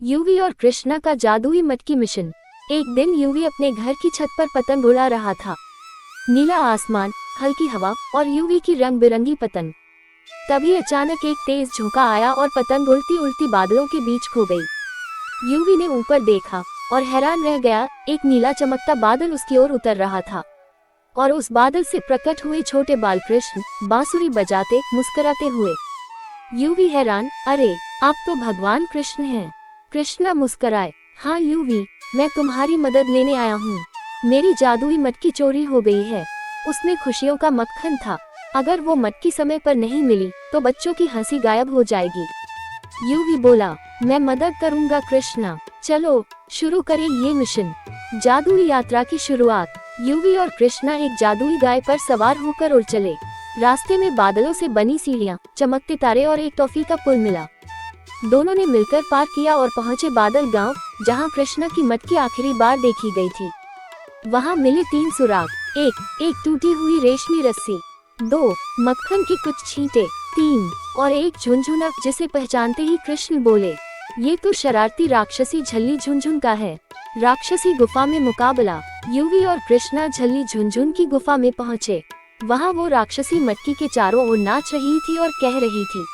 UV और कृष्णा का जादुई मटकी मिशन। एक दिन यूवी अपने घर की छत पर पतंग उड़ा रहा था। नीला आसमान, हल्की हवा और यूवी की रंग बिरंगी पतंग। तभी अचानक एक तेज झोंका आया और पतंग उड़ती उड़ती बादलों के बीच खो गई। यूवी ने ऊपर देखा और हैरान रह गया। एक नीला चमकता बादल उसकी ओर उतर रहा था और उस बादल से प्रकट हुए छोटे बाल कृष्ण बांसुरी बजाते मुस्कुराते हुए। यूवी हैरान, अरे आप तो भगवान कृष्ण हैं। कृष्णा मुस्कुराए, हाँ यूवी, मैं तुम्हारी मदद लेने आया हूँ। मेरी जादुई मटकी चोरी हो गई है। उसमें खुशियों का मक्खन था। अगर वो मटकी समय पर नहीं मिली तो बच्चों की हंसी गायब हो जाएगी। यूवी बोला, मैं मदद करूंगा कृष्णा, चलो शुरू करें ये मिशन। जादुई यात्रा की शुरुआत। यूवी और कृष्णा एक जादुई गाय पर सवार होकर उड़ चले। रास्ते में बादलों से बनी सीढ़ियां, चमकते तारे और एक टॉफी का पुल मिला। दोनों ने मिलकर पार किया और पहुंचे बादल गांव, जहां कृष्णा की मटकी आखिरी बार देखी गई थी। वहां मिले 3 सुराग, एक टूटी हुई रेशमी रस्सी, 2 मक्खन की कुछ छींटे, 3 और एक झुनझुना जिसे पहचानते ही कृष्ण बोले, ये तो शरारती राक्षसी झल्ली झुनझुन का है। राक्षसी गुफा में मुकाबला। यूवी और कृष्णा झल्ली झुनझुन की गुफा में पहुंचे। वहां वो राक्षसी मटकी के चारों ओर नाच रही थी और कह रही थी,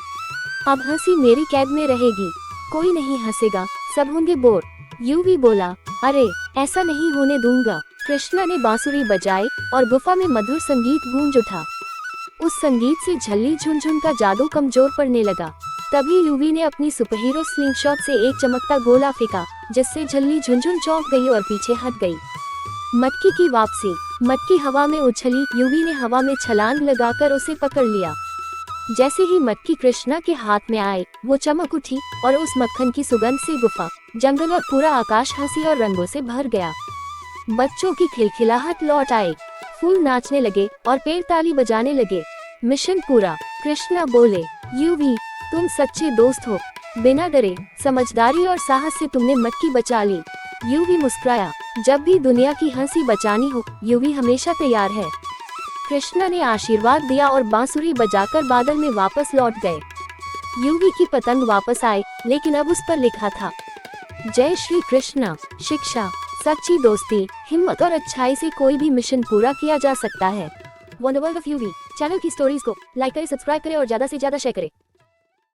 अब हंसी मेरी कैद में रहेगी, कोई नहीं हंसेगा, सब होंगे बोर। यूवी बोला, अरे ऐसा नहीं होने दूंगा। कृष्णा ने बांसुरी बजाई और गुफा में मधुर संगीत गूंज उठा। उस संगीत से झल्ली झुनझुन का जादू कमजोर पड़ने लगा। तभी यूवी ने अपनी सुपरहीरो स्लिंगशॉट से एक चमकता गोला फेंका, जिससे झल्ली झुनझुन चौंक गई और पीछे हट गई। मटकी की वापसी। मटकी हवा में उछली। यूवी ने हवा में छलांग लगाकर उसे पकड़ लिया। जैसे ही मटकी कृष्णा के हाथ में आई, वो चमक उठी और उस मक्खन की सुगंध से गुफा, जंगल और पूरा आकाश हंसी और रंगों से भर गया। बच्चों की खिलखिलाहट लौट आई, फूल नाचने लगे और पेड़ ताली बजाने लगे। मिशन पूरा। कृष्णा बोले, यूवी तुम सच्चे दोस्त हो। बिना डरे, समझदारी और साहस से तुमने मटकी बचा ली। यूवी मुस्कुराया, जब भी दुनिया की हंसी बचानी हो, यूवी हमेशा तैयार है। कृष्णा ने आशीर्वाद दिया और बांसुरी बजाकर बादल में वापस लौट गए। यूवी की पतंग वापस आई, लेकिन अब उस पर लिखा था, जय श्री कृष्णा। शिक्षा, सच्ची दोस्ती, हिम्मत और अच्छाई से कोई भी मिशन पूरा किया जा सकता है। Wonder world of UV channel की स्टोरीज को लाइक करें, सब्सक्राइब करें और ज्यादा से ज्यादा शेयर करें।